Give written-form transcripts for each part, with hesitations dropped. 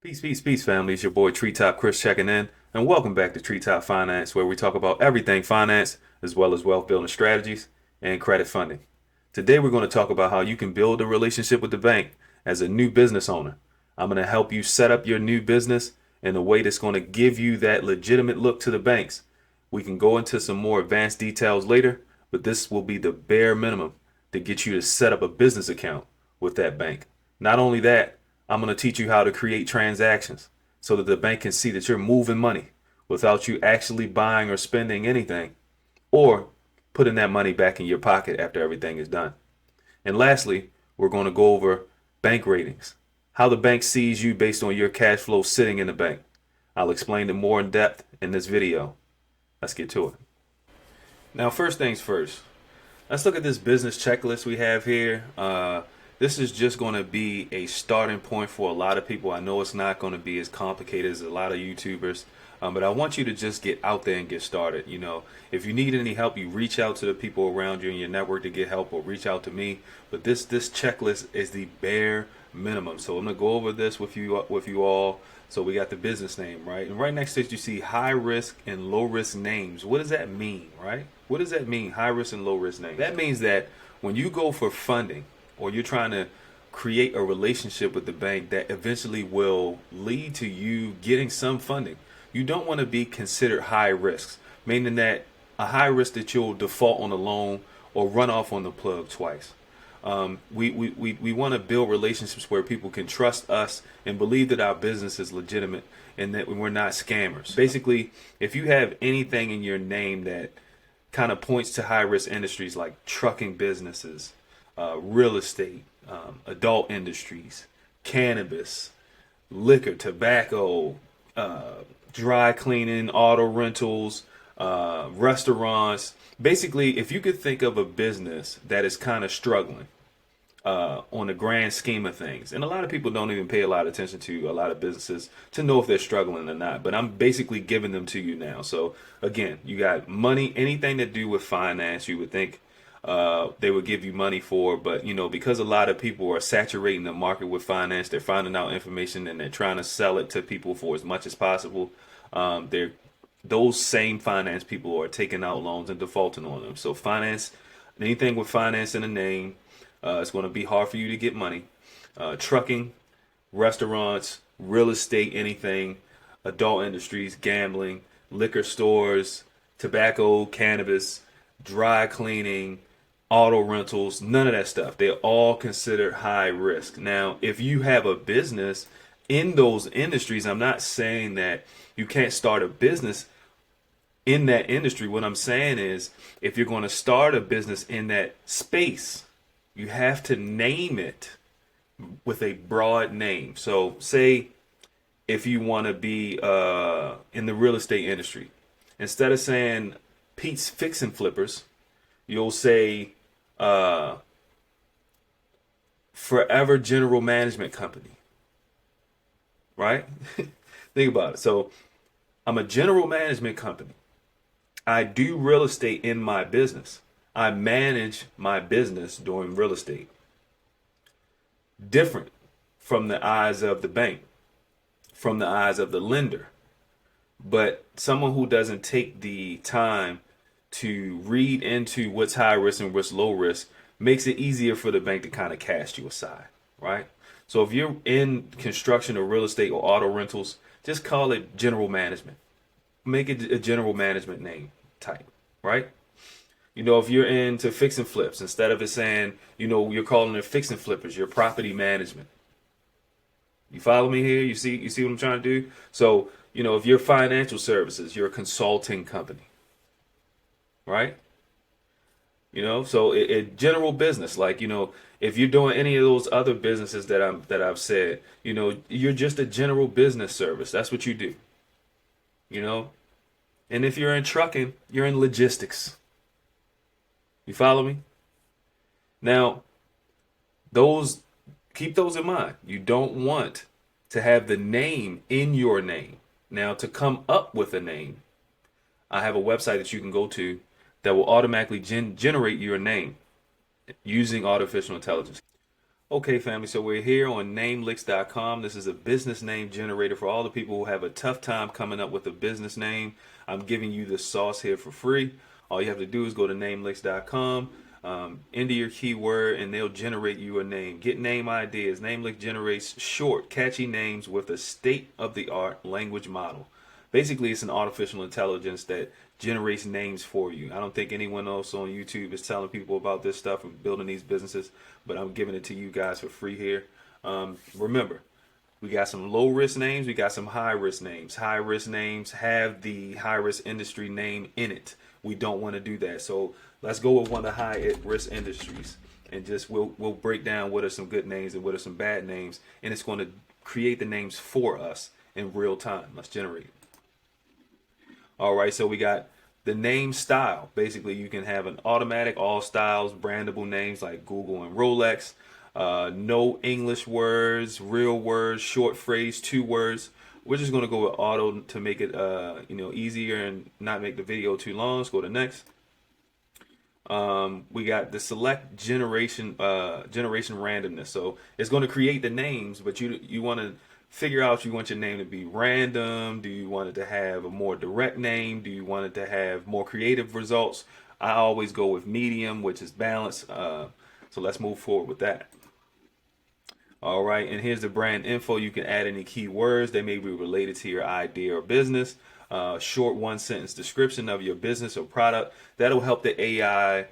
Peace, peace, peace, family. It's your boy Treetop Chris checking in, and welcome back to Treetop Finance, where we talk about everything finance, as well as wealth building strategies and credit funding. Today, we're going to talk about how you can build a relationship with the bank as a new business owner. I'm going to help you set up your new business in a way that's going to give you that legitimate look to the banks. We can go into some more advanced details later, but this will be the bare minimum to get you to set up a business account with that bank. Not only that, I'm going to teach you how to create transactions so that the bank can see that you're moving money without you actually buying or spending anything or putting that money back in your pocket after everything is done. And lastly, we're going to go over bank ratings, how the bank sees you based on your cash flow sitting in the bank. I'll explain it more in depth in this video. Let's get to it. Now, first things first, let's look at this business checklist we have here. This is just going to be a starting point for a lot of people. I know it's not going to be as complicated as a lot of YouTubers, but I want you to just get out there and get started. If you need any help, you reach out to the people around you in your network to get help, or reach out to me. But this checklist is the bare minimum. So I'm going to go over this with you all. So we got the business name, right? And right next to it, you see high risk and low risk names. What does that mean, right? What does that mean, high risk and low risk names? That means that when you go for funding, or you're trying to create a relationship with the bank that eventually will lead to you getting some funding, you don't want to be considered high risks, meaning that a high risk that you'll default on a loan or run off on the plug twice. We want to build relationships where people can trust us and believe that our business is legitimate and that we're not scammers. Basically, if you have anything in your name that kind of points to high risk industries like trucking businesses, real estate, adult industries, cannabis, liquor, tobacco, dry cleaning, auto rentals, restaurants. Basically, if you could think of a business that is kind of struggling on the grand scheme of things, and a lot of people don't even pay a lot of attention to a lot of businesses to know if they're struggling or not, but I'm basically giving them to you now. So again, you got money, anything to do with finance, you would think they would give you money for, but because a lot of people are saturating the market with finance, they're finding out information and they're trying to sell it to people for as much as possible. Those same finance people are taking out loans and defaulting on them. So finance, anything with finance in the name, it's going to be hard for you to get money. Trucking, restaurants, real estate, anything, adult industries, gambling, liquor stores, tobacco, cannabis, dry cleaning, auto rentals, none of that stuff. They're all considered high risk. Now, if you have a business in those industries, I'm not saying that you can't start a business in that industry. What I'm saying is, if you're going to start a business in that space, you have to name it with a broad name. So say if you want to be in the real estate industry, instead of saying Pete's Fix and Flippers, you'll say Forever General Management Company, right? Think about it. So I'm a general management company. I do real estate in my business. I manage my business doing real estate. Different from the eyes of the bank, from the eyes of the lender. But someone who doesn't take the time to read into what's high risk and what's low risk makes it easier for the bank to kind of cast you aside, right? So if you're in construction or real estate or auto rentals, just call it general management. Make it a general management name type, right? If you're into fix and flips, instead of it saying, you're calling it fix and flippers, you're property management. You follow me here? You see what I'm trying to do? So, if you're financial services, you're a consulting company, right? So it general business, like, if you're doing any of those other businesses that I've said, you're just a general business service. That's what you do, and if you're in trucking, you're in logistics. You follow me? Now, keep those in mind. You don't want to have the name in your name. Now, to come up with a name, I have a website that you can go to that will automatically generate your name using artificial intelligence. Okay, family, so we're here on namelicks.com. This is a business name generator for all the people who have a tough time coming up with a business name. I'm giving you the sauce here for free. All you have to do is go to namelicks.com, enter your keyword, and they'll generate you a name. Get name ideas. Namelicks generates short, catchy names with a state-of-the-art language model. Basically, it's an artificial intelligence that generates names for you. I don't think anyone else on YouTube is telling people about this stuff and building these businesses, but I'm giving it to you guys for free here. Remember, we got some low risk names, we got some high risk names. High risk names have the high risk industry name in it. We don't want to do that. So let's go with one of the high risk industries, and just we'll break down what are some good names and what are some bad names, and it's going to create the names for us in real time. Let's generate it. All right, so we got the name style. Basically, you can have an automatic, all styles, brandable names like Google and Rolex. No English words, real words, short phrase, 2 words. We're just gonna go with auto to make it easier and not make the video too long. Let's go to next. We got the select generation randomness. So it's going to create the names, but you want to figure out, you want your name to be random. Do you want it to have a more direct name? Do you want it to have more creative results? I always go with medium, which is balanced. So let's move forward with that. All right, and here's the brand info. You can add any keywords. They may be related to your idea or business. Short 1-sentence description of your business or product. That'll help the AI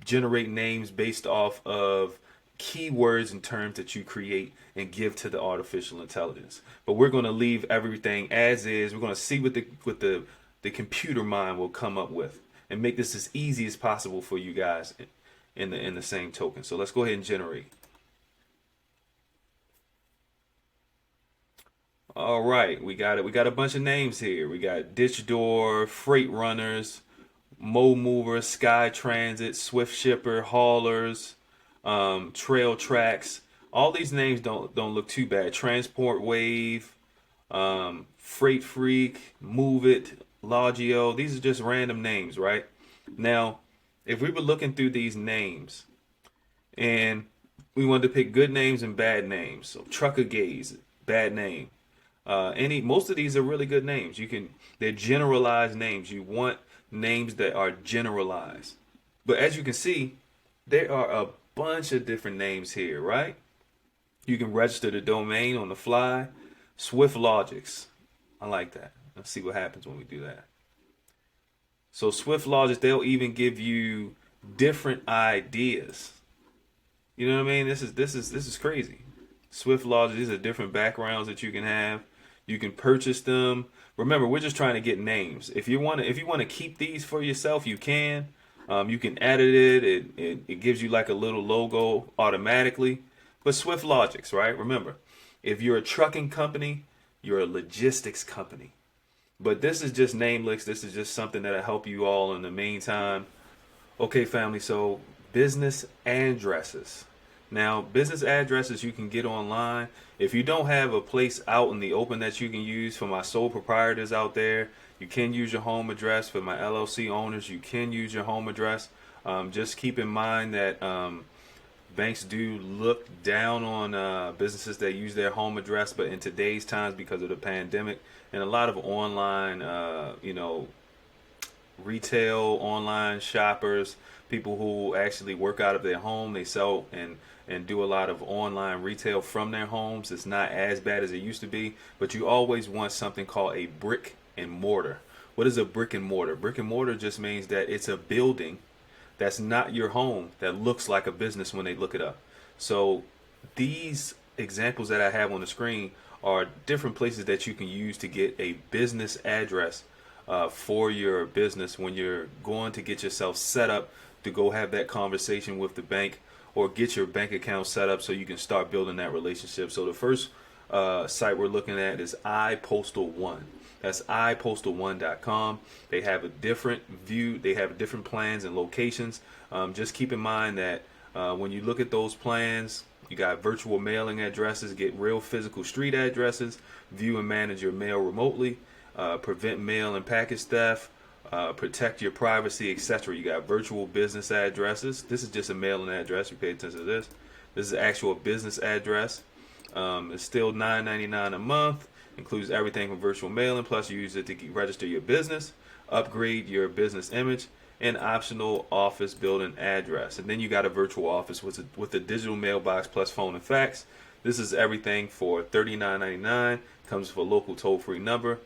generate names based off of keywords and terms that you create and give to the artificial intelligence. But we're going to leave everything as is. We're going to see what the computer mind will come up with and make this as easy as possible for you guys in the same token. So let's go ahead and generate. All right, we got it. We got a bunch of names here. We got Ditch Door, Freight Runners, Mo Mover, Sky Transit, Swift Shipper, Haulers, Trail Tracks. All these names don't look too bad. Transport Wave, Freight Freak, Move It, Logio. These are just random names, right? Now, if we were looking through these names and we wanted to pick good names and bad names, so Trucker Gaze, bad name. Most of these are really good names. They're generalized names. You want names that are generalized. But as you can see, there are a bunch of different names here, right? You can register the domain on the fly. Swift Logics. I like that. Let's see what happens when we do that. So Swift Logics, they'll even give you different ideas. You know what I mean? This is crazy. Swift Logics, these are different backgrounds that you can have. You can purchase them. Remember, we're just trying to get names. If you want to keep these for yourself, you can. You can edit it. It gives you like a little logo automatically. But Swift Logics, right? Remember, if you're a trucking company, you're a logistics company. But this is just Namelicks. This is just something that'll help you all in the meantime. Okay, family. So business addresses. Now, business addresses you can get online. If you don't have a place out in the open that you can use, for my sole proprietors out there, you can use your home address. For my LLC owners, you can use your home address. Just keep in mind that banks do look down on businesses that use their home address, but in today's times, because of the pandemic and a lot of online, retail online shoppers, people who actually work out of their home, they sell and do a lot of online retail from their homes. It's not as bad as it used to be, but you always want something called a brick and mortar. What is a brick and mortar? Brick and mortar just means that it's a building that's not your home that looks like a business when they look it up. So these examples that I have on the screen are different places that you can use to get a business address for your business when you're going to get yourself set up to go have that conversation with the bank or get your bank account set up so you can start building that relationship. So the first site we're looking at is Ipostal One. That's ipostal1.com. They have a different view. They have different plans and locations. Just keep in mind that when you look at those plans, you got virtual mailing addresses, get real physical street addresses, view and manage your mail remotely, prevent mail and package theft, protect your privacy, etc. You got virtual business addresses. This is just a mailing address. You pay attention to this. This is the actual business address. It's still $9.99 a month. Includes everything from virtual mailing, plus you use it to register your business, upgrade your business image, and optional office building address. And then you got a virtual office with a digital mailbox plus phone and fax. This is everything for $39.99. Comes with a local toll-free number,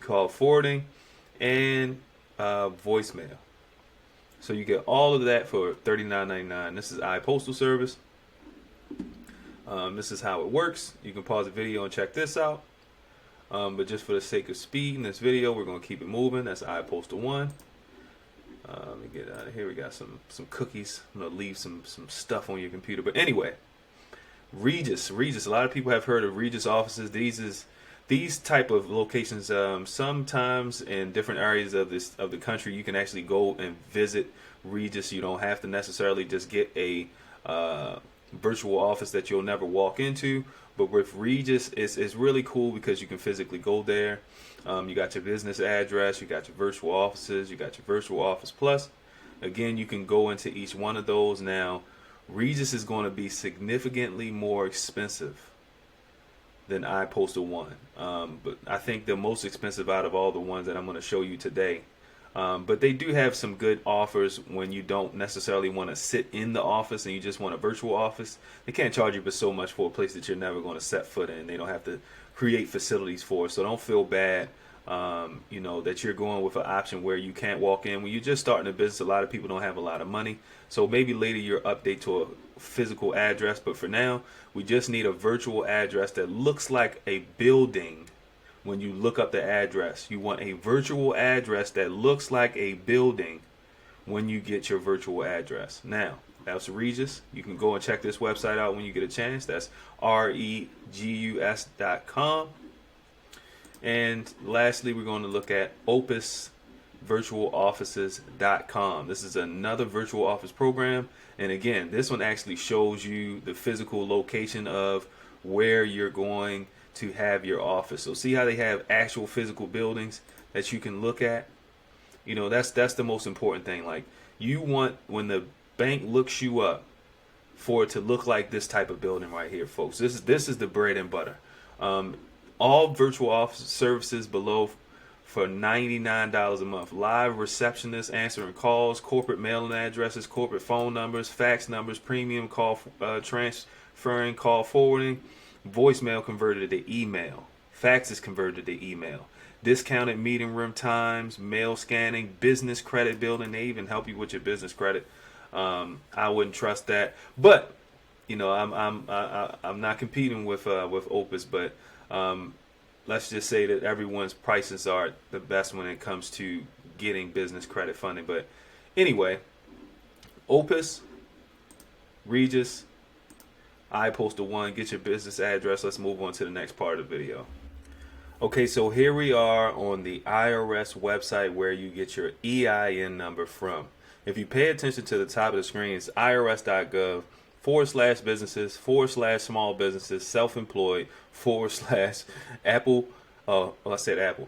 call forwarding, and voicemail. So you get all of that for $39.99. This is Ipostal service. This is how it works. You can pause the video and check this out. But just for the sake of speed in this video, we're going to keep it moving. That's Ipostal 1. Let me get out of here. We got some cookies. I'm going to leave some stuff on your computer. But anyway, Regus. A lot of people have heard of Regus offices. These type of locations, sometimes in different areas of the country, you can actually go and visit Regus. You don't have to necessarily just get a virtual office that you'll never walk into. But with Regus, it's really cool because you can physically go there. You got your business address, you got your virtual offices, you got your virtual office plus. Again, you can go into each one of those. Now, Regus is going to be significantly more expensive than Ipostal 1. But I think the most expensive out of all the ones that I'm going to show you today. But they do have some good offers when you don't necessarily want to sit in the office and you just want a virtual office. They can't charge you but so much for a place that you're never going to set foot in. They don't have to create facilities for. So don't feel bad, that you're going with an option where you can't walk in. When you're just starting a business, a lot of people don't have a lot of money. So maybe later you'll update to a physical address. But for now, we just need a virtual address that looks like a building. When you look up the address, you want a virtual address that looks like a building when you get your virtual address. Now, that's Regus. You can go and check this website out when you get a chance. That's regus.com. And lastly, we're going to look at Opus virtualoffices.com. This is another virtual office program. And again, this one actually shows you the physical location of where you're going to have your office. So see how they have actual physical buildings that you can look at? That's the most important thing. Like, you want, when the bank looks you up, for it to look like this type of building right here, folks. This is the bread and butter. All virtual office services below for $99 a month. Live receptionists answering calls, corporate mailing addresses, corporate phone numbers, fax numbers, premium call transferring, call forwarding, voicemail converted to email, fax is converted to email, discounted meeting room times, mail scanning, business credit building. They even help you with your business credit. I wouldn't trust that, but I'm not competing with Opus, but let's just say that everyone's prices are the best when it comes to getting business credit funding. But anyway, Opus, Regus, Ipostal 1, get your business address. Let's move on to the next part of the video. Okay, so here we are on the IRS website where you get your EIN number from. If you pay attention to the top of the screen, it's irs.gov/businesses/small businesses, self-employed /Apple.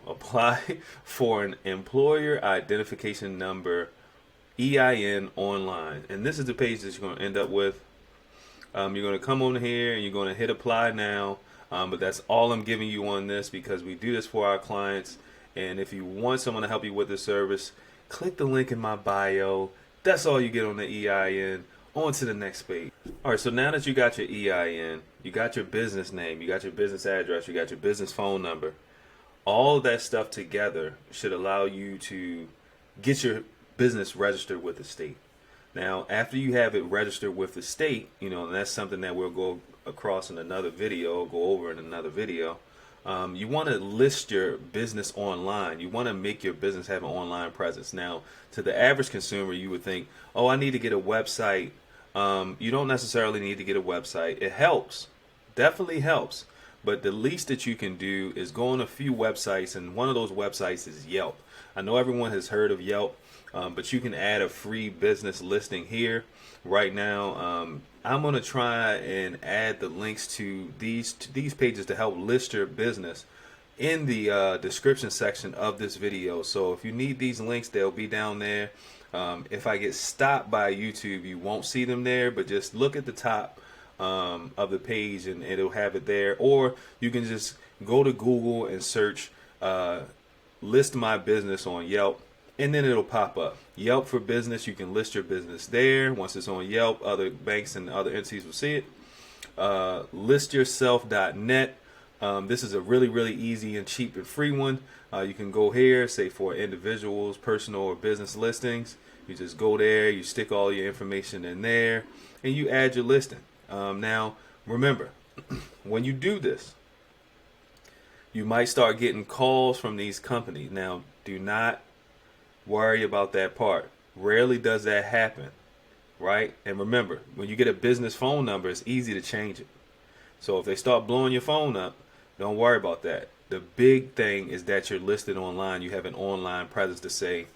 Apply for an employer identification number, EIN online. And this is the page that you're going to end up with. You're going to come on here and you're going to hit apply now. But that's all I'm giving you on this because we do this for our clients. And if you want someone to help you with the service, click the link in my bio. That's all you get on the EIN. On to the next page. All right, so now that you got your EIN, you got your business name, you got your business address, you got your business phone number, all of that stuff together should allow you to get your business registered with the state. Now, after you have it registered with the state, and that's something that we'll go across in another video, go over in another video. You want to list your business online. You want to make your business have an online presence. Now, to the average consumer, you would think, oh, I need to get a website. You don't necessarily need to get a website. It helps, definitely helps. But the least that you can do is go on a few websites, and one of those websites is Yelp. I know everyone has heard of Yelp, but you can add a free business listing here. Right now, I'm going to try and add the links to these pages to help list your business in the description section of this video. So if you need these links, they'll be down there. If I get stopped by YouTube, you won't see them there, but just look at the top of the page, and it'll have it there. Or you can just go to Google and search list my business on Yelp, and then it'll pop up. Yelp for Business, you can list your business there. Once it's on Yelp, other banks and other entities will see it. Listyourself.net. This is a really, really easy and cheap and free one. You can go here, say for individuals, personal or business listings. You just go there, you stick all your information in there, and you add your listing. Now, remember, when you do this, you might start getting calls from these companies. Now, do not worry about that part. Rarely does that happen, right? And remember, when you get a business phone number, it's easy to change it. So if they start blowing your phone up, don't worry about that. The big thing is that you're listed online. You have an online presence to say,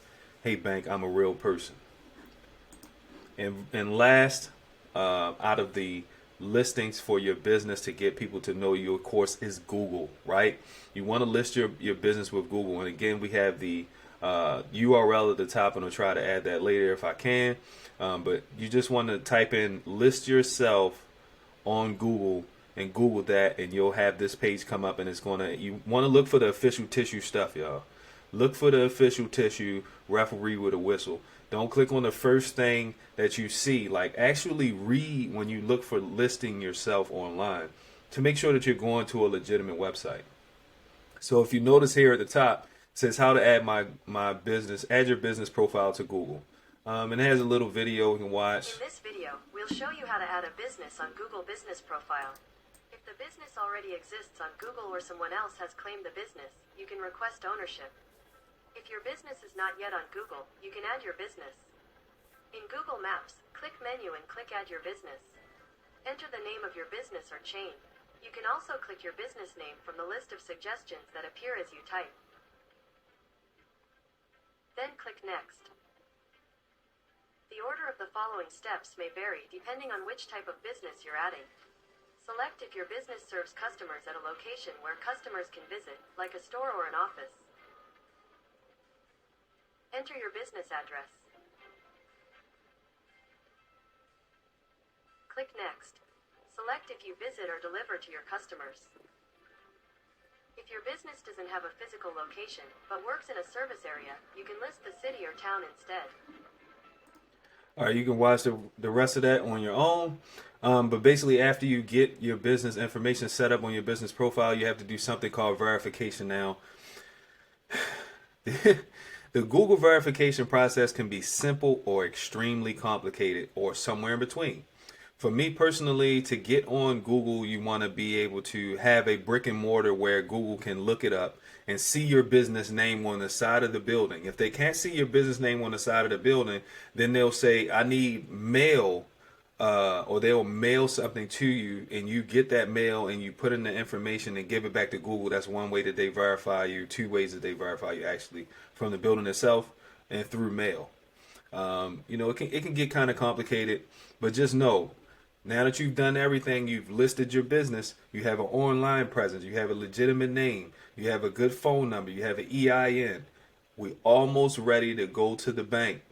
hey, bank, I'm a real person. And last, out of the listings for your business to get people to know you, of course, is Google, right? You want to list your business with Google. And again, we have the URL at the top, and I'll try to add that later if I can. But you just want to type in list yourself on Google and Google that, and you'll have this page come up, and it's you want to look for the official tissue stuff, y'all. Look for the official tissue, referee with a whistle. Don't click on the first thing that you see. Like, actually read when you look for listing yourself online to make sure that you're going to a legitimate website. So if you notice here at the top, it says how to add add your business profile to Google. And it has a little video you can watch. In this video, we'll show you how to add a business on Google Business Profile. If the business already exists on Google or someone else has claimed the business, you can request ownership. If your business is not yet on Google, you can add your business. In Google Maps, click Menu and click Add Your Business. Enter the name of your business or chain. You can also click your business name from the list of suggestions that appear as you type. Then click Next. The order of the following steps may vary depending on which type of business you're adding. Select if your business serves customers at a location where customers can visit, like a store or an office. Enter your business address. Click Next. Select if you visit or deliver to your customers. If your business doesn't have a physical location, but works in a service area, you can list the city or town instead. All right, you can watch the rest of that on your own. But basically, after you get your business information set up on your business profile, you have to do something called verification. Now, the Google verification process can be simple or extremely complicated, or somewhere in between. For me personally, to get on Google, you want to be able to have a brick and mortar where Google can look it up and see your business name on the side of the building. If they can't see your business name on the side of the building, then they'll say, I need mail, or they'll mail something to you, and you get that mail and you put in the information and give it back to Google. That's one way that they verify you. Two ways that they verify you, actually, from the building itself and through mail. It can get kind of complicated, but just know, now that you've done everything, you've listed your business, you have an online presence, you have a legitimate name, you have a good phone number, you have an EIN. We're almost ready to go to the bank